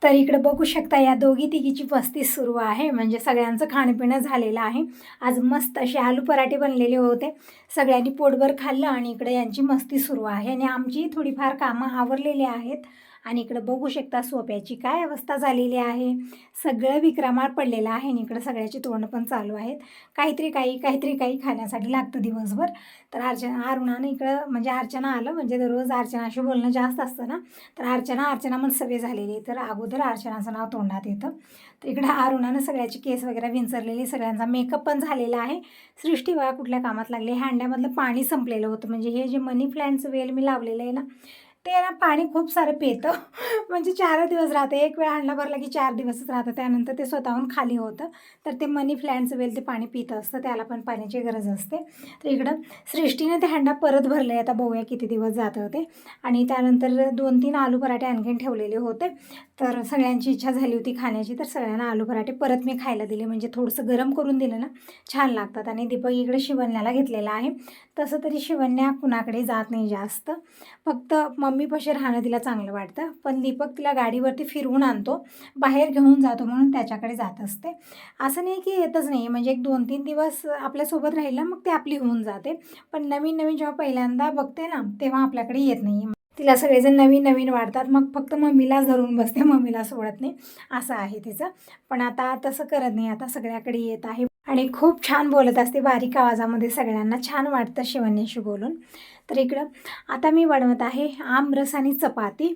तर इकडे बघू शकता या दोघी तिघीची पस्तीस सुरू आहे, म्हणजे सगळ्यांचं खाणंपिणं झालेलं आहे। आज मस्त असे आलू पराठे बनलेले होते, सगळ्यांनी पोटभर खाल्लं आणि इकडे यांची मस्ती सुरू आहे आणि आमची थोडीफार कामं आवरलेली आहेत। आणि इकडे बघू शकता सोप्याची काय अवस्था झालेली आहे, सगळं विक्रमाळ पडलेलं आहे आणि इकडे सगळ्याची तोंड पण चालू आहेत। काहीतरी काही खाण्यासाठी लागतं दिवसभर। तर अरुणाने इकडं म्हणजे अर्चना आलं, म्हणजे दररोज अर्चनाशी बोलणं जास्त असतं ना, तर अर्चना पण सवय झालेली आहे, तर अगोदर अर्चनाचं नाव तोंडात येतं। तर इकडं अरुणानं सगळ्याची केस वगैरे विंचरलेली, सगळ्यांचा मेकअप पण झालेला आहे। सृष्टी बघा कुठल्या कामात लागली, हंड्यामधलं पाणी संपलेलं होतं, म्हणजे हे जे मनी प्लॅन्टचं वेल मी लावलेलं आहे ना, ते ना पाणी खूप सारं पितं म्हणजे 4 दिवस राहतं, एक वेळ हांडा भरला की 4 दिवसच राहतं, त्यानंतर ते स्वतःहून खाली होतं। तर ते मनी प्लॅन्टचं वेल ते पाणी पितं असतं, त्याला पण पाण्याची गरज असते। तर इकडं सृष्टीने ते हंडा परत भरले, आता बघूया किती दिवस जातं ते। आणि त्यानंतर 2-3 आलू पराठे आणखीन ठेवलेले होते, तर सगळ्यांची इच्छा झाली होती खाण्याची, तर सगळ्यांना आलू पराठे परत मी खायला दिले, म्हणजे थोडंसं गरम करून दिलं ना छान लागतात। आणि दीपक इकडे शिवण्याला घेतलेला आहे, तसं तरी शिवण्या कुणाकडे जात नाही जास्त, फक्त मम्मीपाशी राहणं तिला चांगलं वाटतं, पण दीपक तिला गाडीवरती फिरवून आणतो, बाहेर घेऊन जातो म्हणून त्याच्याकडे जात असते। असं नाही की येतच नाही, म्हणजे एक 2-3 दिवस आपल्यासोबत राहील ना, मग ते आपली होऊन जाते। पण नवीन जेव्हा पहिल्यांदा बघते ना, तेव्हा आपल्याकडे येत नाही, तिला सगळेजण नवीन वाटतात, मग फक्त मम्मीलाच धरून बसते, मम्मीला सोडत नाही, असं आहे तिचं। पण आता तसं करत नाही, आता सगळ्याकडे येत आहे आणि खूप छान बोलत असते बारीक आवाजामध्ये, सगळ्यांना छान वाटतं शिवण्याशी बोलून। तर इकडं आता मी बनवत आहे आमरस आणि चपाती।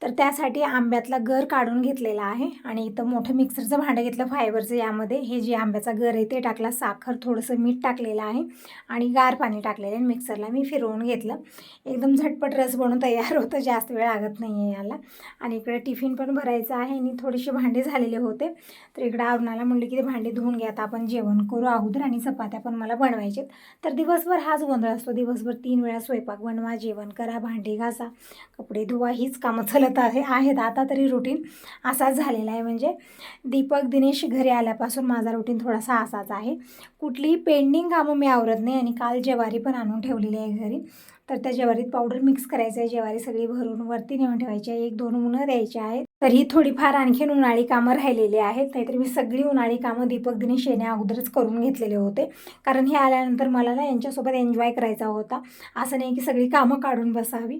तर त्यासाठी आंब्यातला गर काढून घेतलेला आहे आणि इथं मोठं मिक्सरचं भांडं घेतलं फायबरचं, यामध्ये हे जे आंब्याचा गर आहे ते टाकला, साखर, थोडंसं मीठ टाकलेलं आहे आणि गार पाणी टाकलेलं आहे, मिक्सरला मी फिरवून घेतलं, एकदम झटपट रस बनून तयार होतं, जास्त वेळ लागत नाही आहे याला। आणि इकडे टिफिन पण भरायचं आहे आणि थोडेसे भांडे झालेले होते, तर इकडं अरुणाला म्हणलं की ते भांडे धुवून घ्या, आता आपण जेवण करू अगोदर, आणि चपात्या पण मला बनवायचे। तर दिवसभर हाच गोंधळ असतो, दिवसभर 3 वेळा स्वयंपाक बनवा, जेवण करा, भांडी घासा, कपडे धुवा, हीच कामं चालत आहेत आता तरी। रुटीन असाच झालेला आहे, म्हणजे दीपक दिनेश घरी आल्यापासून माझा रुटीन थोडासा असाच आहे, कुठलीही पेंडिंग कामं मी आवरत नाही। आणि काल ज्वारी पण आणून ठेवलेली आहे घरी, तर त्या ज्वारीत पावडर मिक्स करायचं आहे, ज्वारी सगळी भरून वरती नेऊन ठेवायची आहे, 1-2 उन्हं द्यायचे आहेत। तर ही थोडीफार आणखीन उन्हाळी कामं राहिलेली आहेत, नाहीतर मी सगळी उन्हाळी कामं दीपक दिनेश येण्या अगोदरच करून घेतलेले होते, कारण हे आल्यानंतर मला ना यांच्यासोबत एन्जॉय करायचा होता, असं नाही की सगळी कामं काढून बसावी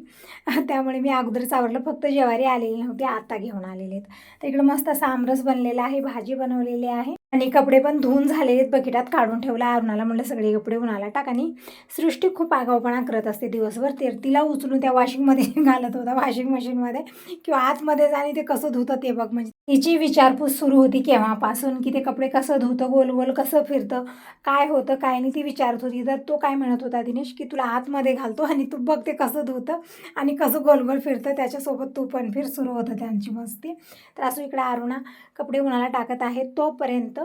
त्यामुळे मी अगोदरच आवरलं, फक्त ज्वारी आलेली नव्हती, आता घेऊन आलेले आहेत। तर इकडं मस्त असा आमरस बनलेला आहे, भाजी बनवलेली आहे आणि कपडे पण धुवून झालेले आहेत, बकेटात काढून ठेवला। अरुणाला म्हणलं सगळे कपडे उन्हाला टाक, आणि सृष्टी खूप आगाऊपणा करत असते दिवसभर, तिला उचलून त्या वॉशिंगमध्ये घालत होता, वॉशिंग मशीनमध्ये, किंवा आतमध्ये जा आणि ते कसं धुतं ते बघ, म्हणजे तिची विचारपूस सुरू होती केव्हापासून की ते कपडे कसं धुतं, गोल गोल कसं फिरतं, काय होतं काय नाही ती विचारत होती। तर तो काय म्हणत होता दिनेश की तुला आतमध्ये घालतो आणि तू बघ ते कसं धुतं आणि कसं गोल गोल फिरतं, त्याच्यासोबत तू पण फिर, सुरू होतं त्यांची मस्ती। तर असं इकडे अरुणा कपडे उन्हाला टाकत आहे, तोपर्यंत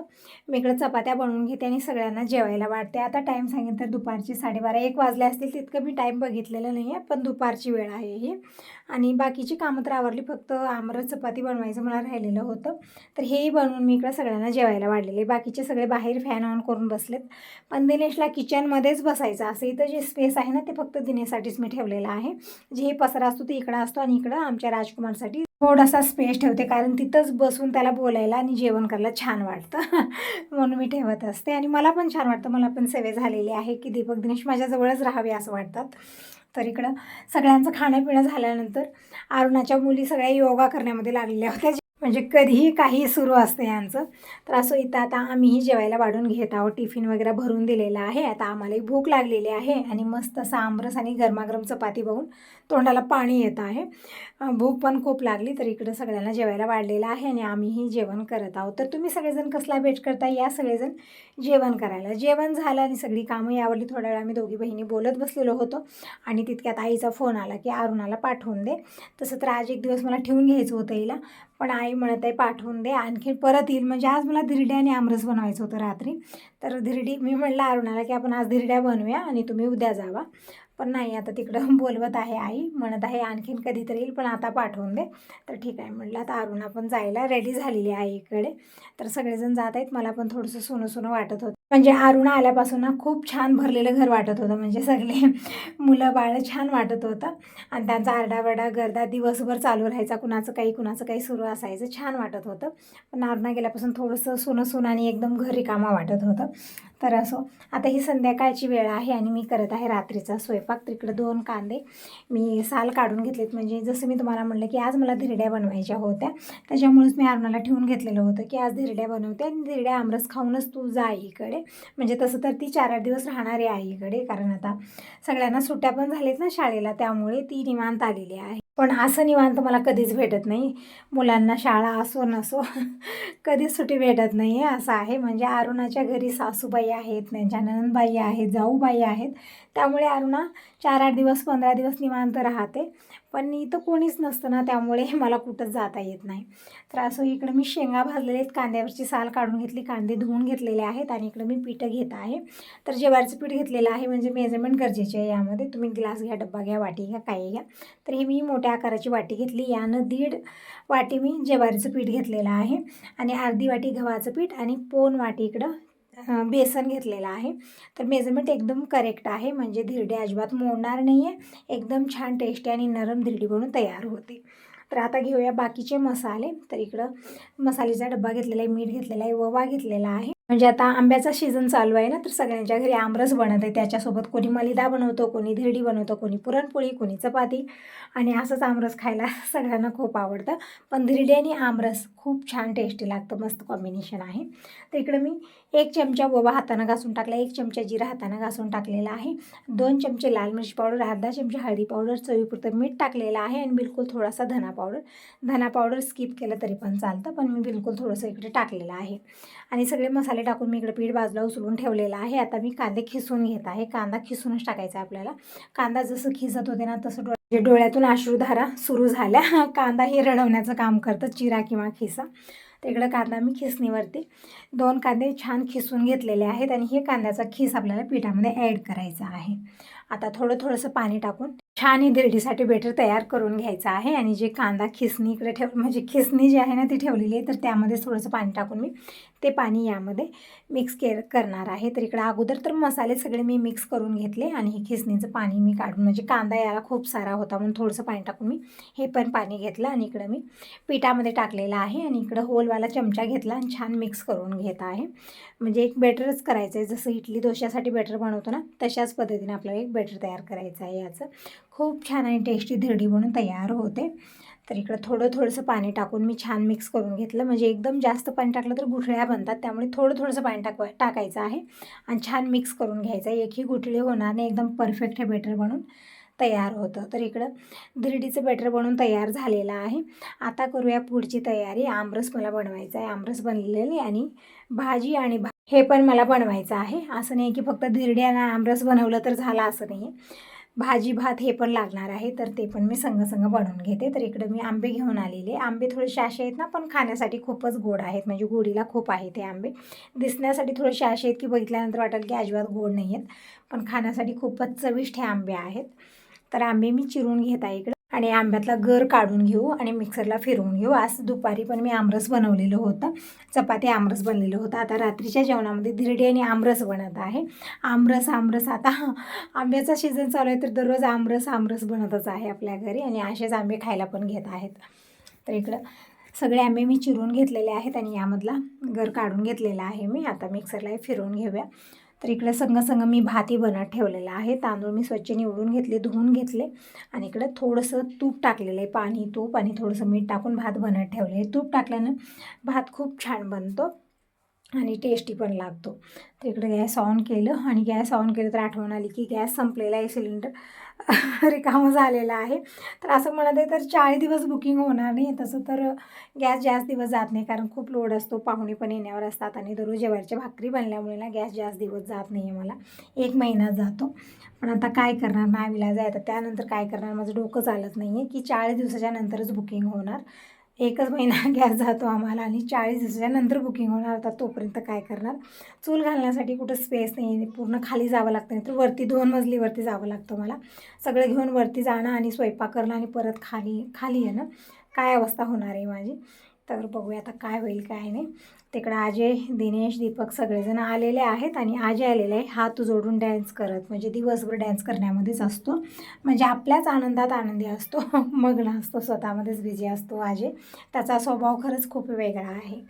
मी इकडे चपात्या बनवून घेते आणि सगळ्यांना जेवायला वाटते। आता टाईम सांगितलं तर दुपारची 12:30-1 वाजले असतील, तितकं मी टाईम बघितलेलं नाही आहे, पण दुपारची वेळ आहे ही। आणि बाकीची कामं तर आवरली, फक्त आमरस चपाती बनवायचं मला राहिलेलं होतं, तर हेही बनवून मी इकडं सगळ्यांना जेवायला वाढलेले। बाकीचे सगळे बाहेर फॅन ऑन करून बसलेत, पण दिनेशला किचनमध्येच बसायचं असं, इथं जे स्पेस आहे ना ते फक्त दिनेशसाठीच मी ठेवलेलं आहे, जे पसरा असतो ते इकडं असतो आणि इकडं आमच्या राजकुमारसाठी थोडासा स्पेस ठेवते, कारण तिथंच बसून त्याला बोलायला आणि जेवण करायला छान वाटतं म्हणून मी ठेवत असते। आणि मला पण छान वाटतं, मला पण सवय झालेली आहे की दीपक दिनेश माझ्याजवळच राहावे असं वाटतात। तर इकडं सगळ्यांचं खाणंपिणं झाल्यानंतर अरुणाच्या मुली सगळ्या योगा करण्यामध्ये लागलेल्या होत्या, म्हणजे कधीही काही सुरू असतं यांचं। तर असं इथं आता आम्हीही जेवायला वाढून घेत आहोत, टिफिन वगैरे भरून दिलेला आहे, आता आम्हालाही भूक लागलेली आहे आणि मस्त असं आमरस आणि गरमागरम चपाती बघून तोंडाला पाणी येत आहे, भूक पण खूप लागली। तर इकडं सगळ्यांना जेवायला वाढलेलं आहे आणि आम्हीही जेवण करत आहोत। तर तुम्ही सगळेजण कसला वेट करता, या सगळेजण जेवण करायला। जेवण झालं आणि सगळी कामं यावरली, थोड्या वेळ आम्ही दोघी बहिणी बोलत बसलेलो होतो आणि तितक्यात आईचा फोन आला की अरुणाला पाठवून दे। तसं तर आज एक दिवस मला ठेवून घ्यायचं होतं हिला, पण आई म्हणत आहे पाठवून दे, आणखी परत येईल, म्हणजे आज मला धिरड्या आणि आमरस बनवायचं होतं रात्री। तर धिरडी मी म्हणलं अरुणाला की आपण आज धिरड्या बनवूया आणि तुम्ही उद्या जावा, पण नाही, आता तिकडं बोलवत आहे आई, म्हणत आहे आणखीन कधीतरी येईल, पण आता पाठवून दे। तर ठीक आहे म्हटलं, आता अरुणा पण जायला रेडी झालेली आहे इकडे, तर सगळेजण जात आहेत, मला पण थोडंसं सोनं वाटत होतं। म्हणजे अरुणा आल्यापासून ना खूप छान भरलेलं घर वाटत होतं, म्हणजे सगळे मुलं बाळं छान वाटत होतं आणि त्यांचा आरडाओरडा गर्दा दिवसभर चालू राहायचा, कुणाचं काही सुरू असायचं, छान वाटत होतं. पण अरुणा गेल्यापासून थोडंसं सुनं आणि एकदम घर रिकामा वाटत होतं. तर असो, आता ही संध्याकाळची वेळ आहे आणि मी करत आहे रात्रीचा स्वयंपाक. तर इकडं 2 कांदे मी साल काढून घेतलेत, म्हणजे जसं मी तुम्हाला म्हटलं की आज मला धिरड्या बनवायच्या होत्या, त्याच्यामुळेच मी अरुणाला ठेवून घेतलेलं होतं की आज धिरड्या बनवते आणि धिरड्या आमरस खाऊनच तू जा आईकडे. म्हणजे तसं तर ती 4-8 दिवस राहणार आहे आईकडे, कारण आता सगळ्यांना सुट्ट्या पण झाल्यात ना शाळेला, त्यामुळे ती निवांत आलेली आहे. पण असं निवांत मला कधीच भेटत नाही, मुलांना शाळा असो नसो कधीच सुट्टी भेटत नाही आहे, असं आहे. म्हणजे अरुणाच्या घरी सासूबाई आहेत, त्यांच्या नणंदबाई आहेत, जाऊबाई आहेत, त्यामुळे अरुणा 4-8 दिवस 15 दिवस निवांत राहते. पण इथं कोणीच नसतं ना, त्यामुळे मला कुठंच जाता येत नाही. तर असं इकडं मी शेंगा भाजलेले आहेत, कांद्यावरची साल काढून घेतली, कांदे धुवून घेतलेले आहेत आणि इकडं मी पीठ घेत आहे. तर ज्वारीचं पीठ घेतलेलं आहे, म्हणजे मेजरमेंट गरजेचे आहे यामध्ये. तुम्ही ग्लास घ्या, डब्बा घ्या, वाटी घ्या, काही घ्या. तर हे मी मोठ्या आकाराची वाटी घेतली, यानं 1.5 वाटी मी ज्वारीचं पीठ घेतलेलं आहे आणि अर्धी वाटी गव्हाचं पीठ आणि पोन वाटी इकडं बेसन घेतलेलं आहे. तर मेजरमेंट एकदम करेक्ट आहे, म्हणजे धिरडी अजिबात मोडणार नाही आहे, एकदम छान टेस्टी आणि नरम धिरडी बनून तयार होते. तर आता घेऊया बाकीचे मसाले. तर इकडं मसाल्याचा डब्बा घेतलेला आहे, मीठ घेतलेला आहे, ओवा घेतलेला आहे. म्हणजे आता आंब्याचा सीझन चालू आहे ना, तर सगळ्यांच्या घरी आमरस बनत आहे, त्याच्यासोबत कोणी मलिदा बनवतो, कोणी धिरडी बनवतो, कोणी पुरणपोळी, कोणी चपाती आणि असंच आमरस खायला सगळ्यांना खूप आवडतं. पण धिरडी आणि आमरस खूप छान टेस्टी लागतं, मस्त कॉम्बिनेशन आहे. तर इकडं मी 1 चमचा ओवा हातानं घासून टाकला, 1 चमचा जिरा हातानं घासून टाकलेला आहे, 2 चमचे लाल मिरची पावडर, अर्धा चमचा हळदी पावडर, चवीपुरतं मीठ टाकलेलं आहे आणि बिलकुल थोडासा धना पावडर स्किप केलं तरी पण चालतं, पण मी बिलकुल थोडंसं इकडे टाकलेलं आहे. आणि सगळे मसाले टाकून मी इकडे पीठ बाजूला उचलून ठेवलेलं आहे. आता मी कांदे खिसून घेत आहे, कांदा खिसूनच टाकायचा आहे आपल्याला. कांदा जसं खिसत होते ना, तसं डोळ्यातून अश्रुधारा सुरू झाल्या कांदा हे रडवण्याचं काम करतं, चिरा किंवा खिसा. तर इकडं कांदा मी खिसणीवरती 2 कांदे छान खिसून घेतलेले आहेत आणि हे कांद्याचा खिस आपल्याला पिठामध्ये ॲड करायचा आहे. आता थोडंसं पाणी टाकून छान ही धिरडीसाठी बेटर तयार करून घ्यायचं आहे. आणि जे कांदा खिसणी इकडे म्हणजे खिसणी जी आहे ना ती ठेवलेली आहे, तर त्यामध्ये थोडंसं पाणी टाकून मी ते पाणी यामध्ये मिक्स करणार आहे. तर इकडं अगोदर तर मसाले सगळे मी मिक्स करून घेतले आणि हे खिसणीचं पाणी मी काढून, म्हणजे कांदा याला खूप सारा होता म्हणून थोडंसं पाणी टाकून मी हे पण पाणी घेतलं आणि इकडं मी पिठामध्ये टाकलेलं आहे आणि इकडं होलवाला चमचा घेतला आणि छान मिक्स करून घेत आहे. म्हणजे एक बेटरच करायचं आहे, जसं इडली डोश्यासाठी बेटर बनवतो ना, तशाच पद्धतीने आपल्याला एक बेटर तयार करायचं आहे. याचं खूप छान आणि टेस्टी धिरडी बनून तयार होते. तर इकडं थोडंसं पाणी टाकून मी छान मिक्स करून घेतलं, म्हणजे एकदम जास्त पाणी टाकलं तर गुठळ्या बनतात, त्यामुळे थोडंसं पाणी टाकायचं आहे आणि छान मिक्स करून घ्यायचं आहे. एकही गुठळी होणार नाही, एकदम परफेक्ट हे बेटर बनून तयार होतं. तर इकडं धिरडीचं बेटर बनून तयार झालेलं आहे. आता करूया पुढची तयारी. आमरस मला बनवायचा आहे, आमरस बनलेली आणि भाजी आणि हे पण मला बनवायचं आहे. असं नाही की फक्त धिरडी आणि आमरस बनवलं तर झालं, असं नाही. भाजी भात हे पण लागणार आहे, तर ते पण मी संग बनवून घेते. तर इकडं मी आंबे घेऊन आलेले. आंबे थोडेसे असे आहेत ना, पण खाण्यासाठी खूपच गोड आहेत, म्हणजे गोडीला खूप आहे ते आंबे. दिसण्यासाठी थोडेसे असे आहेत की बघितल्यानंतर वाटेल की अजिबात गोड नाही आहेत, पण खाण्यासाठी खूपच चविष्ट हे आंबे आहेत. तर आंबे मी चिरून घेत आहे इकडं आणि आंब्यातला गर काढून घेऊ आणि मिक्सरला फिरवून घेऊ. आज दुपारी पण मी आमरस बनवलेलं होतं, चपाती आमरस बनलेलं होतं. आता रात्रीच्या जेवणामध्ये धिरडी आणि आमरस बनत आहे. आमरस आता आंब्याचा सीझन चालू आहे, तर दररोज आमरस बनतच आहे आपल्या घरी आणि असेच आंबे खायला पण घेत आहेत. तर इकडं सगळे आंबे मी चिरून घेतलेले आहेत आणि यामधला गर काढून घेतलेला आहे मी. आता मिक्सरला फिरवून घेऊया. तर इकडे संग मी भातही बनत ठेवलेला आहे. तांदूळ मी स्वच्छ निवडून घेतले, धुवून घेतले आणि इकडे थोडंसं तूप टाकलेलं आहे, तूप आणि थोडंसं मीठ टाकून भात बनत ठेवले. तूप टाकल्यानं भात खूप छान बनतो आणि टेस्टी पण लागतो. तर इकडे गॅस ऑन केलं आणि गॅस ऑन केलं तर आठवण आली की गॅस संपलेला आहे, सिलेंडर रिकामं झालेलं आहे. तर असं म्हणत आहे तर 40 दिवस बुकिंग होणार नाही. तसं तर गॅस जास्त दिवस जात नाही, कारण खूप लोड असतो, पाहुणे पण येण्यावर असतात आणि दररोज ज्वारीच्या भाकरी बनल्यामुळे ना गॅस जास्त दिवस जात नाही आहे, मला 1 महिना जातो. पण आता काय करणार, नाईलाज आहे. आता त्यानंतर काय करणार, माझं डोकं चालत नाही आहे की 40 दिवसाच्या नंतरच बुकिंग होणार. 1च महिना गॅस जातो आम्हाला आणि 40 दिवसाच्या नंतर बुकिंग होणार. आता तोपर्यंत काय करणार, चूल घालण्यासाठी कुठं स्पेस नाही आहे, पूर्ण खाली जावं लागतं, नाही तर वरती 2 मजलीवरती जावं लागतं मला. सगळं घेऊन वरती जाणं आणि स्वयंपाक करणं आणि परत खाली येणं, काय अवस्था होणार आहे माझी. तर बघूया आता काय होईल काय नाही. तिकडं अजय, दिनेश, दीपक सगळेजण आलेले आहेत आणि अजय आलेले आहे हात जोडून डॅन्स करत, म्हणजे दिवसभर डॅन्स करण्यामध्येच असतो, म्हणजे आपल्याच आनंदात आनंदी असतो, मग्न असतो, स्वतःमध्येच बिझी असतो अजय. त्याचा स्वभाव खरंच खूप वेगळा आहे.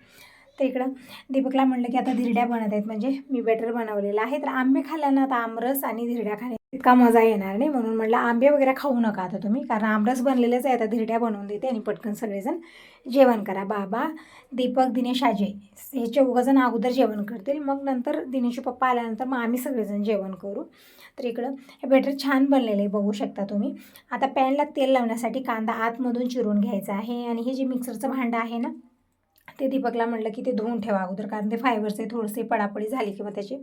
तर इकडं दीपकला म्हटलं की आता धिरड्या बनत आहेत, म्हणजे मी बॅटर बनवलेलं आहे. तर आंबे खाल्ल्यानं आता आमरस आणि धिरड्या खाण्यात इतका मजा येणार नाही, म्हणून म्हटलं आंबे वगैरे खाऊ नका आता तुम्ही, कारण आमरस बनलेलेच आहे. आता धिरड्या बनवून देते आणि पटकन सगळेजण जेवण करा. बाबा, दीपक, दिनेश, अजय हे 4जण अगोदर जेवण करतील, मग नंतर दिनेश पप्पा आल्यानंतर मग आम्ही सगळेजण जेवण करू. तर इकडं हे बॅटर छान बनलेलं आहे, बघू शकता तुम्ही. आता पॅनला तेल लावण्यासाठी कांदा आतमधून चिरून घ्यायचा आहे. आणि हे जे मिक्सरचं भांडं आहे ना, ते दीपकला म्हटलं की ते धुवून ठेवा अगोदर, कारण ते फायबरचे थोडेसे पडापडी झाली किंवा त्याचे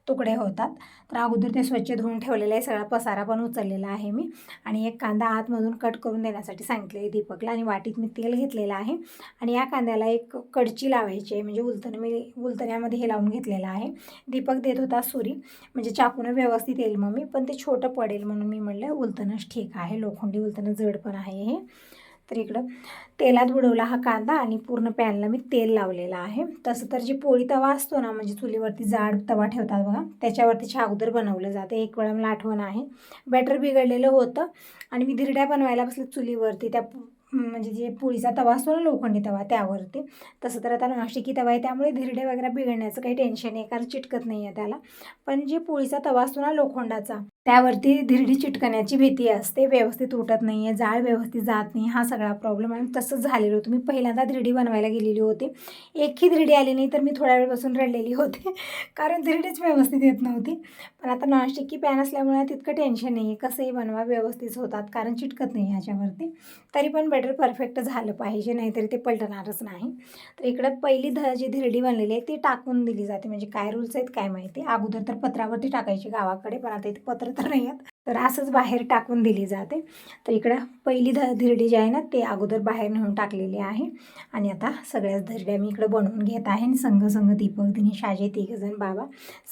तुकडे होतात. तर अगोदर ते स्वच्छ धुवून ठेवलेलं आहे. सगळा पसारा पण उचललेला आहे मी. आणि एक कांदा आतमधून कट करून देण्यासाठी सांगितले आहे दीपकला. आणि वाटीत मी तेल घेतलेलं आहे. आणि या कांद्याला एक कडची लावायची आहे, म्हणजे उलतण्यामध्ये हे लावून घेतलेलं आहे. दीपक देत होता सुरी, म्हणजे चाकूनं व्यवस्थित येईल मम्मी, पण ते छोटं पडेल म्हणून मी म्हटलं उलतणंच ठीक आहे, लोखंडी उलतणं जड पण आहे हे. तर इकडं तेलात बुडवला हा कांदा आणि पूर्ण पॅनला मी तेल लावलेलं आहे. तसं तर जी पोळी तवा असतो ना, म्हणजे चुलीवरती जाड तवा ठेवतात बघा, त्याच्यावरती अगोदर बनवलं जातं. एक वेळा मला आठवण आहे, बॅटर बिघडलेलं होतं आणि मी धिरड्या बनवायला बसले चुलीवरती, त्या म्हणजे जे पोळीचा तवा असतो ना, लोखंडी तवा, त्यावरती. तसं तर आता नॉनस्टिकी तवा आहे, त्यामुळे धिरडे वगैरे बिघडण्याचं काही टेन्शन नाही, कारण चिटकत नाही आहे त्याला. पण जे पोळीचा तवा असतो ना लोखंडाचा, त्यावरती धिरडी चिटकण्याची भीती असते, व्यवस्थित उठत नाही आहे, जाळ व्यवस्थित जात नाही, हा सगळा प्रॉब्लेम आहे. तसंच झालेलं होतं. मी पहिल्यांदा धिरडी बनवायला गेलेली होती, एकही धिरडी आली नाही, तर मी थोड्या वेळपासून रडलेली होते, कारण धिरडीच व्यवस्थित येत नव्हती. पण आता नॉनस्टिकी पॅन असल्यामुळे तितकं टेन्शन नाही आहे, कसंही बनवा व्यवस्थित होतात, कारण चिटकत नाही ह्याच्यावरती. तरी पण बॅटर परफेक्ट झालं पाहिजे, नाहीतरी ते पलटणारच नाही. तर इकडं पहिली जी धिरडी बनलेली आहे ती टाकून दिली जाते, म्हणजे काय रूल्स आहेत काय माहिती. अगोदर तर पत्रावरती टाकायची गावाकडे, पण आता इथे पत्र तर नाही आहेत, तर असंच बाहेर टाकून दिली जाते. तर इकडं पहिली धिरडी जी आहे ना, ते अगोदर बाहेर नेऊन टाकलेली आहे. आणि आता सगळ्याच धिरड्या मी इकडं बनवून घेत आहे. आणि संघ दीपक, दिनेश, अजय 3जण, बाबा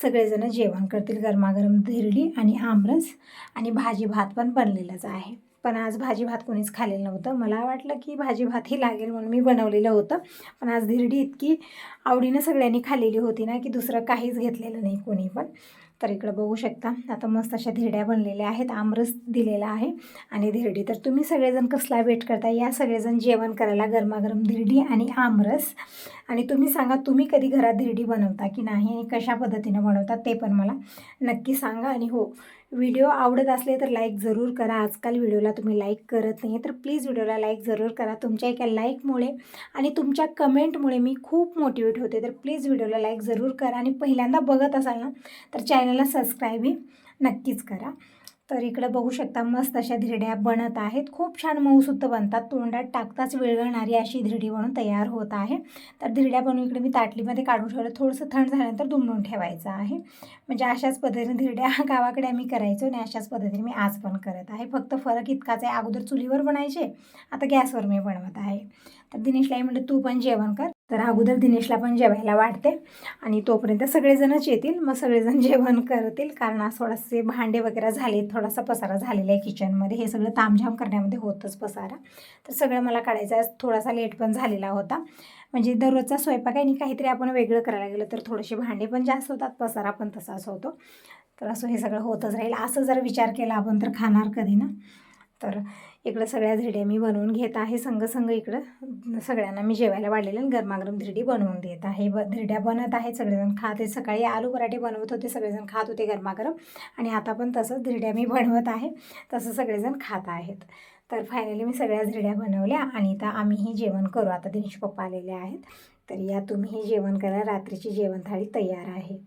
सगळेजण जेवण करतील. गरमागरम धिरडी आणि आमरस आणि भाजी भात पण बनलेलंच आहे. पण आज भाजी भात कोणीच खाल्लेलं नव्हतं. मला वाटलं की भाजी भातही लागेल म्हणून मी बनवलेलं होतं, पण आज धिरडी इतकी आवडीनं सगळ्यांनी खाल्लेली होती ना, की दुसरं काहीच घेतलेलं नाही कोणी पण. तर इकडं बघू शकता आता मस्त अशा धिरड्या बनलेल्या आहेत, आमरस दिलेला आहे आणि धिरडी. तर तुम्ही सगळेजण कसला वेट करता, या सगळेजण जेवण करायला, गरमागरम धिरडी आणि आमरस. आणि तुम्ही सांगा, तुम्ही कधी घरात धिरडी बनवता की नाही, आणि कशा पद्धतीनं बनवता ते पण मला नक्की सांगा. आणि हो, व्हिडिओ आवडत असले तर लाईक जरूर करा. आजकाल व्हिडिओला तुम्ही लाईक करत नाही, तर प्लीज व्हिडिओला लाईक जरूर करा. तुमच्या एका लाईकमुळे आणि तुमच्या कमेंटमुळे मी खूप मोटिवेट होते, तर प्लीज व्हिडिओला लाईक जरूर करा. आणि पहिल्यांदा बघत असाल ना, तर चॅनलला सबस्क्राईबही नक्कीच करा. तर इकडं बघू शकता मस्त अशा धिरड्या बनत आहेत, खूप छान मऊसूत बनतात, तोंडात टाकताच विरघळणारी अशी धिरडी बनून तयार होत आहे. तर धिरड्या बनवून इकडे मी ताटलीमध्ये काढून ठेवलं, थोडंसं थंड झाल्यानंतर दुमडून ठेवायचं आहे. म्हणजे अशाच पद्धतीने धिरड्या गावाकडे आम्ही करायचो आणि अशाच पद्धतीने मी आज पण करत आहे. फक्त फरक इतकाच आहे, अगोदर चुलीवर बनायचे, आता गॅसवर मी बनवत आहे. तर दिनेशलाही म्हटलं तू पण जेवण कर, तर अगोदर दिनेशला पण जेवायला वाटते आणि तोपर्यंत सगळेजणच येतील, मग सगळेजण जेवण करतील. कारण आज थोडेसे भांडे वगैरे झाले, थोडासा पसारा झालेला आहे किचनमध्ये, हे सगळं तामझाम करण्यामध्ये होतंच पसारा, तर सगळं मला काढायचं आहे. थोडासा लेट पण झालेला होता, म्हणजे दररोजचा स्वयंपाक आहे आणि काहीतरी आपण वेगळं करायला गेलं तर थोडेसे भांडे पण जास्त होतात, पसारा पण तसाच होतो. तर असं हे सगळं होतच राहील. असं जर विचार केला आपण तर खाणार कधी ना. तर इकडं सगळ्या धिरड्या मी बनवून घेत आहे, संघ इकडं सगळ्यांना मी जेवायला वाढलेलं गरमागरम धिरडी बनवून देत आहे. धिरड्या बनत आहेत, सगळेजण खात आहेत. सकाळी आलू पराठे बनवत होते, सगळेजण खात होते गरमागरम, आणि आता पण तसंच धिरड्या मी बनवत आहे, तसं सगळेजण खात आहेत. तर फायनली मी सगळ्या धिरड्या बनवल्या आणि आता आम्हीही जेवण करू. आता दिनेश पप्पा आलेले आहेत, तर या तुम्हीही जेवण करा, रात्रीची जेवण थाळी तयार आहे.